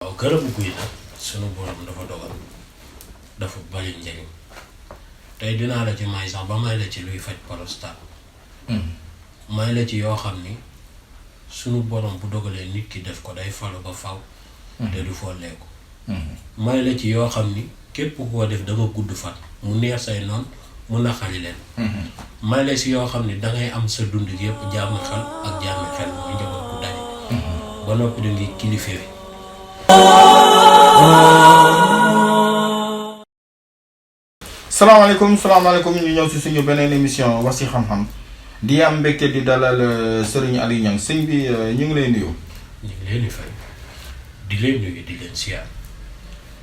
waaw garabou Gouye nag sunu borom dafa dogal dafa bari njëriñ tey dinaa la ci may sax ba may la ci luy faj prostate may la ci yoo xam ni sunu borom bu dogalee nit ki def ko day falu ba faw te du folleeku may la ci yoo xam ni képp ku ko def da nga gudd fan mu neex say noon mu naqari leen may la si yoo xam ni dangay am sa dund gi yëpp jàmm xel ak jàmm xel mooy njaboot bu daje ba noppi da ngay kilife wi salaamaaleykum ñu ñëw si suñu beneen émission wax si xam-xam di am mbégte di dalal Serigne Aliou Niang sëñ bi ñu ngi lay nuyu. ñu ngi leen di fay di leen nuyu di leen siyaar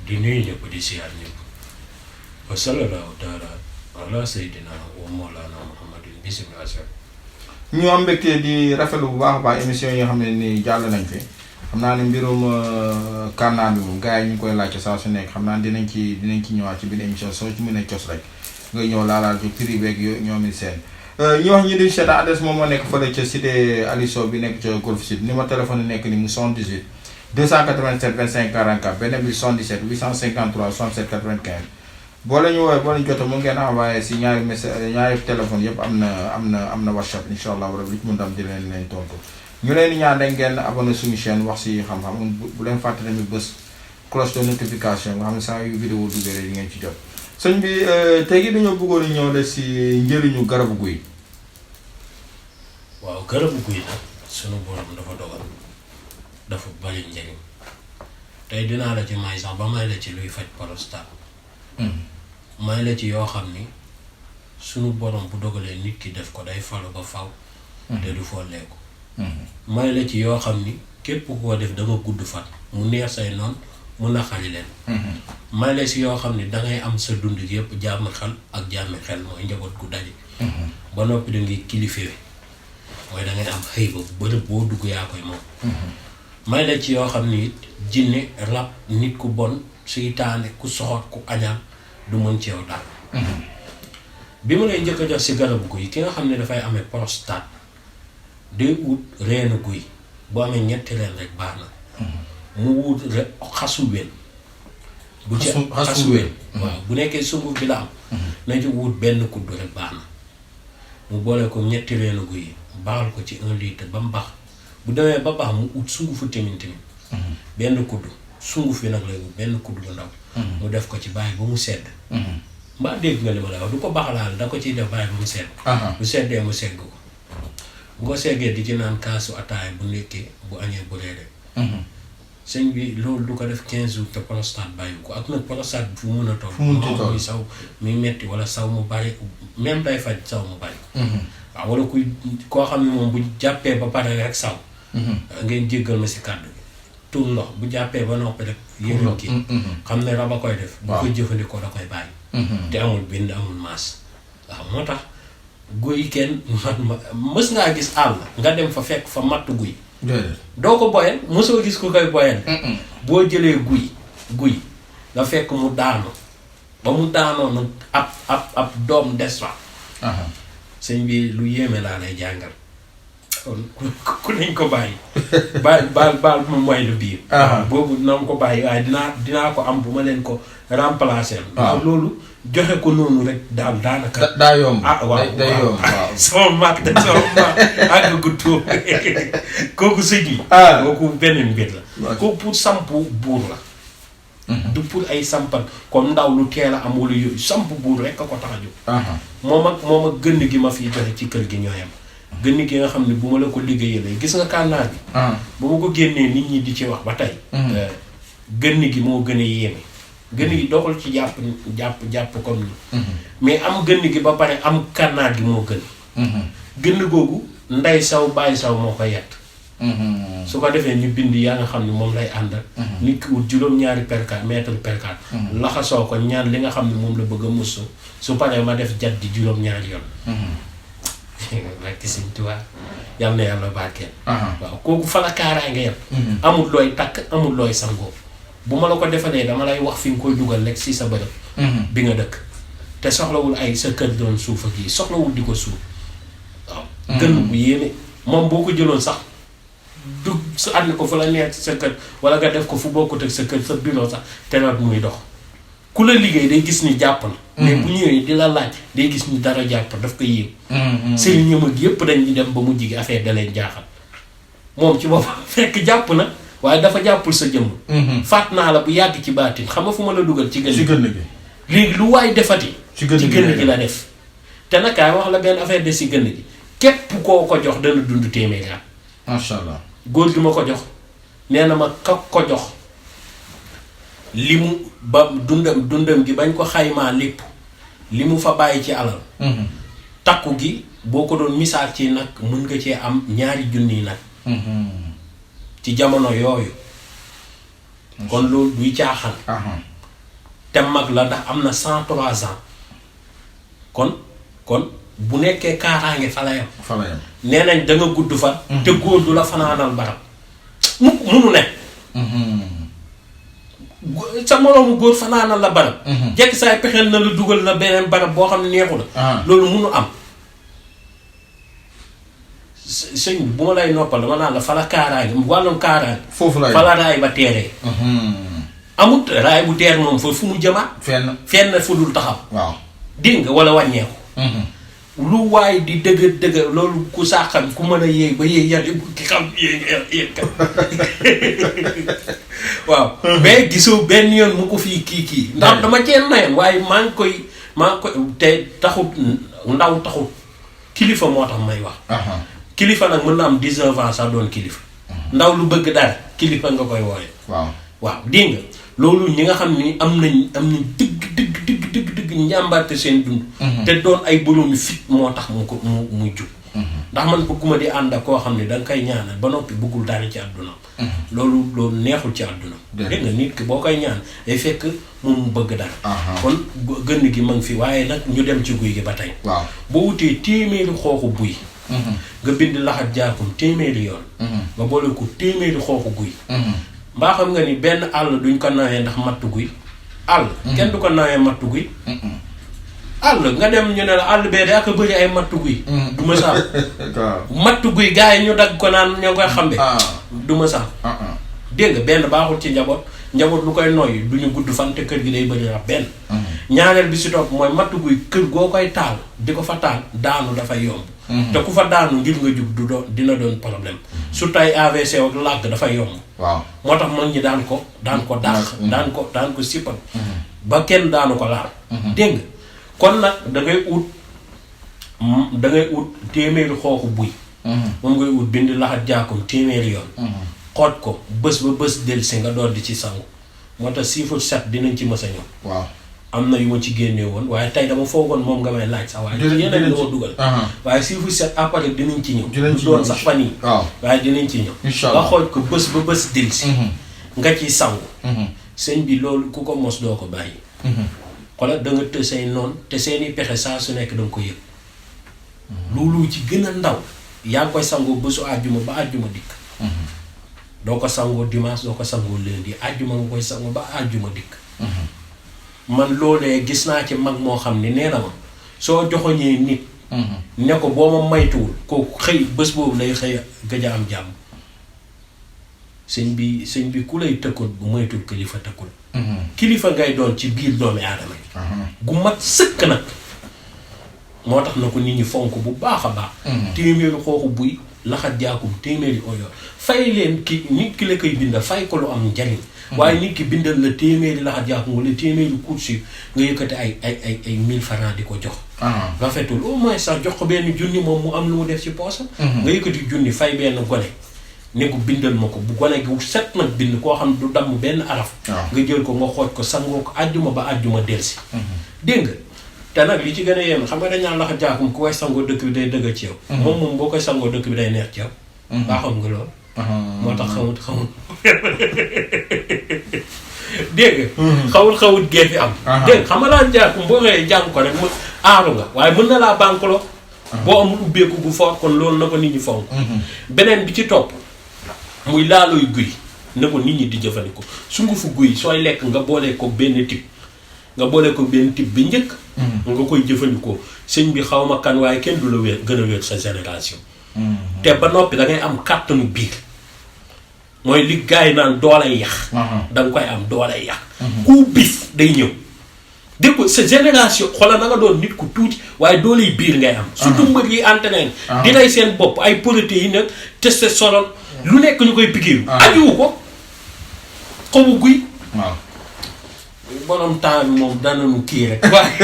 di nuyu ñëpp di siyaar ñëpp wa sallallahu taala ala sayyidina wa mawlana muhammadin bismillah. ñu am mbégte di rafetlu bu baax a baax émission yi nga xam ne ni jàll nañ fi xam naa ne mbirum kanar bi moom gars yi ñu ngi koy laajte saa su nekk xam naa dinañ ci ñëwaat ci biir émission soo ci mën a cos rek ngay ñëw laalaal ci prix beeg yooyu ñoom it seen. ñu wax ñu di seet adresse moom moo nekk fële ca cité Aliou Sow bi nekk ca Golf Sud numéro téléphone nekk ni mu 78 287 25 44 beneen bi 77 853 67 95 boo la ñu woowee boo la ñu jotee mu ngeen envoyé si ñaari message ñaari téléphone yëpp am na WhatsApp incha allah rabi li ci mën a am di leen tontu ñu leen di ñaan rek ngeen abonné suñu chaîne wax si xam-xam bu leen fàtte tamit bés cloche de notification nga xam ne saa yu vidéo duggee rek di ngeen ci jot. sëñ bi tey gi dañoo bëggoon a ñëw de si njëriñu garabou Gouye. waaw garabou Gouye nag sunu borom dafa dogal dafa bari njëriñ tey dinaa la ci may sax ba may la ci luy faj prostate may la ci yoo xam ni sunu borom bu dogalee nit ki def ko day falu ba faw te du folleeku may la ci yoo xam ni képp ku ko def da nga gudd fan mu neex say noon mu naqari leen may la si yoo xam ni dangay am sa dund gi yëpp jàmm xel ak jàmm xel mooy njaboot gu daje ba noppi da ngay kilife wi mooy dangay am xëy ba bërëb boo dugg yaa koy moom may la ci yoo xam ni it jinne rab nit ku bon seytaane ku soxor ku añaan du mën ci yow daal bi ma lay njëkk a jox si garabou Gouye ki nga xam ne dafay amee prostate day wut reenu guy bu amee ñetti reen rek baax na mu wut xasu wén bu ci xasu wén waaw bu nekkee sunguf bi la am na ci wut benn kuddu rek baax na mu boole ko ñetti reenu guy yi baaxal ko ci 1 litre ba mu baax bu demee ba baax mu ut sungufu tamit benn kuddu sunguf bi nag lay wut benn kuddu bu ndaw mu def ko ci bàyyi ba mu sedd mbaa dégg nga li ma la wax du ko baaxalaal da ko ciy def bàyyi ba mu sedd bu seddee mu segg ko bu ko seggee di ci naan kaasu ataay bu nekkee bu añee bu reeree sëñ bi loolu du ko def 15 jours te prostate bàyyi ko ak nag prostate bi fu mun a toll moo muy saw muy metti wala saw mu bari même day faj saw mu bari waaw wala kuy koo xam ne moom bu jàppee ba pare rek saw ngeen jéggal ma si kàddu bi tuur ndox bu jàppee ba noppi rek yéen kii xam ne rab a koy def bu koy jëfandikoo da koy bàyyi te amul bind amul maas waaw moo tax guy kenn man mës ngaa gis àll nga dem fa fekk fa matt guy doo ko boyal mosoo gis ku koy boyal boo jëlee guy nga fekk mu daanu ba mu daanoo nag ab doom des fa sëñ bi lu yéeme laa lay jàngal kon ku nañ ko bàyyi baal mu mooy lu biir boobu na ko bàyyi waaye dinaa ko am bu ma leen ko remplacer loolu joxe ko noonu rek daal daanaka daa yomb waaw day yomb waaw sama maat àgg gu tuur kooku sëñ bi kooku beneen mbir la kooku pour sampu buur la du pour ay sampan comme ndaw lu teel a am wala yooyu samp buur rek a ko tax a jóg moom ak gënn gi ma fiy joxe ci kër gi ñooyam gënn gi nga xam ne bu ma la ko liggéeyalee gis nga kànnaar bi bu ma ko génnee nit ñi di ci wax ba tey gënn gi moo gën a yéeme gënn gi doxul ci jàpp comme ni mais am gënn gi ba pare am kànnaar gi moo gën gënn googu nday saw bàyyi saw moo ko yett su ko defee ñu bind yaa nga xam ne moom lay àndal nit ki wut juróom-ñaari perkaat mètre perkaat laxasoo ko ñaan li nga xam ne moom la bëgg a musu su paree ma def jat di juróom-ñaari yoon rekk Sëñ Tuubaa yal na yàlla barkeel waaw kooku fa la kaaraange yam amul looy takk amul looy sangoo bu ma la ko defalee dama lay wax fi nga koy dugal rek si sa bërëb bi nga dëkk te soxlawul ay sa kër doon suuf ak yi soxlawul di ko suuf waaw gën bu yéeme moom boo ko jëloon sax du sa ànd ko fa la neex sa kër wala nga def ko fu bokkut ak sa kër sa bureau sax teelat muy dox ku la liggéey day gis ni jàpp na. mais bu ñëwee di la laaj day gis ni dara jàpp daf ko yéem. sëriñ ñëm ak yëpp dañuy dem ba mu jigi affaire da leen jaaxal moom ci boppam fekk jàpp na waaye dafa jàppul sa jëmm. faat naa la bu yàgg ci baatin xam nga fu ma la dugal ci gën gi. léegi lu waay defati. ci gën gi la def. te nag kaay wax la benn affaire de si gën gi képp koo ko jox dana dund téeméeri at. macha allah góor gi ma ko jox nee na ma ko jox li mu ba dundam gi bañ ko xaymaa lépp li mu fa bàyyi ci alal. takku gi boo ko doon misaal ci nag mën nga cee am 2 junni nag. ci jamono yooyu. kon loolu duy caaxaan. te mag la ndax am na 103 ans. kon bu nekkee kaaraange fa la yam. nee nañ da nga gudd fan. te góor du la fanaanal barab. munu ne. sa moroomu góor fanaanal la barab. jekk saay pexeel na la dugal la beneen barab boo xam ne neexu la. loolu munu am. sëñ bu ma lay noppal dama naan la fa la kaaraange wàllum kaaraange. foofu la fa la raay ba teeree. amut raay bu teer moom fa fu mu jëmaat. fenn fu dul taxaw. waaw dégg nga wala wàññeeku. lu waay di dëgg loolu ku saaxam ku mën a yéeg ba yéeg yàlla ki xam yéeg kat waaw. mais gisoo benn yoon mu ko fii kii. ndax dama cee nayoon waaye maa ngi koy te taxut ndaw taxut kilifa moo tax may wax. kilifa nag mën na am 19 ans sax doon kilifa. ndaw lu bëgg dara kilifa nga koy wooye. waaw dégg nga loolu ñi nga xam ni am nañ dëgg njàmbaarte seen dund. te doon ay boroomi fit moo tax mu jub. ndax man bëgguma di ànd ak koo xam ne da nga koy ñaanal ba noppi bëggul dara ci àdduna. loolu neexul ci àdduna. dégg nga nit ki boo koy ñaan day fekk moom mu bëgg dara. kon gën gi ma ngi fi waaye nag ñu dem ci guy gi ba tey. boo wutee téeméeri xooxu buy. nga bind laxat jaakum téeméeri yoon. nga boole ko téeméeri xooxu guy. mbaa xam nga ni benn àll duñ ko nawee ndax mattu guy. àll kenn du ko nawee mattu guy. àll nga dem ñu ne la àll bee de ak a bëri ay mattu guy. du ma saam. mattu guy gars yi ñu dagg ko naan ñoo koy xambe. du ma saam. dégg nga benn baaxul ci njaboot lu koy noyyi du ñu gudd fan te kër gi day bëri rab benn. ñaareel bi si topp mooy mattu guy kër goo koy taal di ko fa taal daanu dafay yomb. te ku fa daanu ngir nga jug dina doon problème. surtout ay AVC ak làgg dafay yomb. moo tax mag ñi daan ko dàq. daan ko sippal. ba kenn daanu ko laal. dégg nga kon nag da ngay ut téeméeri xooxu buy. moom ngay ut bind laxat jaakum téeméeri yoon. xooj ko bés ba bés dellusi nga door di ci sangu moo tax chiffre 7 dinañ ci mës a ñëw. am na yu ma ci génne woon waaye tey dama foogoon moom nga may laaj sax waaye. yeneen la ma dugal. waaye chiffre 7 après dinañ ci ñëw. du doon sax fan yii. waaye dinañ ci ñëw. nga xooj ko bés ba bés dellusi. nga ciy sangu. sëñ bi loolu ku ko mos doo ko bàyyi. xoolal da nga të say noon te seeni pexe saa su nekk da nga ko yëg. loolu ci gën a ndaw yaa ngi koy sangoo bésu àjjuma ba àjjuma dikk. doo ko sangoo dimanche doo ko sangoo lundi àjjuma nga koy sangoo ba àjjuma dikk. man loolee gis naa ci mag moo xam ni nee na ma soo joxoñee nit. ne ko boo ma maytuwul kooku xëy bés boobu lay xëy gëj a am jàmm. sëñ bi ku lay tëkkul bu maytul kilifa tëkkul. kilifa ngay doon ci biir doomi aadama yi. gu mat sëkk nag. moo tax na ko nit ñi fonk bu baax a baax. téeméeri xooxu buy laxat jaakum téeméeri oyo fay leen nit ki la koy bindal fay ko lu am njariñ. waaye nit ki bindal la téeméeri laxat jaakum wala téeméeri kursi nga yëkkati ay 1000 francs di ko jox. rafetul au moins sax jox ko benn junni moom mu am lu mu def ci poosam. nga yëkkati junni fay benn gone. ne ko bindal ma ko bu gone gi set nag bind koo xam du damm benn araf. nga jël ko nga xooj ko sangoo ko àjjuma ba àjjuma delsi. dégg nga te nag li ci gën a yéem xam nga dañ naan laxat jaakum ku koy sangoo dëkk bi day dëgg ci yow. moom boo koy sangoo dëkk bi day neex ci yow. baaxoon nga lool. moo tax xamut dégg nga. xawut gee fi am. dégg nga xam nga daan jaakum boo xëyee jàng ko rek mu aaru nga waaye mën na laa bankuloo. boo amul ubbeeku gu fort kon loolu na ko nit ñi fonk. beneen bi ci topp. muy laalooy guy na ko nit ñi di jëfandikoo sungufu guy sooy lekk nga boole ko benn type bi njëkk. nga koy jëfandikoo sëñ bi xaw ma kan waaye kenn du la gën a wér sa génération. te ba noppi da ngay am kàttanu biir mooy li gars yi naan doolay yàq. da nga koy am doolay yàq. ku bis day ñëw. dégg ko sa génération xoolal na nga doon nit ku tuuti waaye dooley biir ngay am. surtout mbër yi entraîné. di rey seen bopp ay protéines nag testostérone lu nekk ñu koy pikiiru. ajuwu ko xobu guy. waaw. borom temps bi moom danañu kii rek. waaye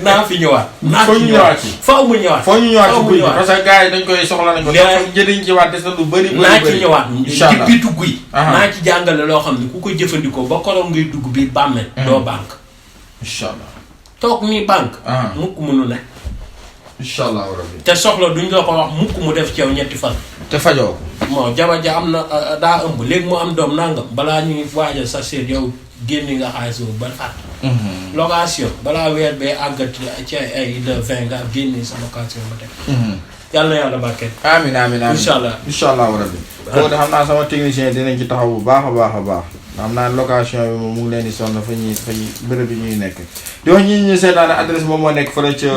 naa fi ñëwaat. foo ñu ñëwaat ci faaw mu ñëwaat. foo ñu ñëwaat ci guy parce que gars yi dañ koy soxla nañ ko. dafa jëriñ ci waat des na lu bëri. naa ci ñëwaat. incha allah ci biitu guy. naa ci jàngale loo xam ne ku ko jëfandikoo ba koroom ngay dugg biir bàmmeel. doo banque. incha allah. toog nii banque. mukk mënu ne. incha allah rabbi. te soxla duñ la ko wax mukk mu def ci yow ñetti fan. te fajoo. bon jabar ja am na daa ëmb léegi mu am doom nangam balaa ñuy waajal sa seet yow génne nga xaalis boobu ba fàtt. location balaa weer bee àggat ci ay de 20 nga génne sa location ba teg. yàlla na yàlla barkeel. amiin amiin amiin incha allah incha allah rabbi. boobu de xam naa sama technicien dinañ ci taxaw bu baax a baax a baax. xam naa location bi moom mu ngi leen di sonn fa ñuy bërëb yi ñuy nekk. di wax ñi ñu seetaan adresse moom moo nekk fële ca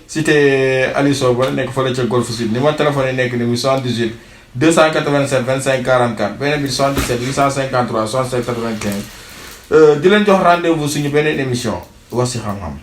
cité Aliou Sow ba nekk fële ca Golf Sud numéro téléphone yi nekk ni muy 78 287 25 44 beneen bi 77 853 67 95 di leen jox rendez-vous suñu beneen émission wax ci xam-xam.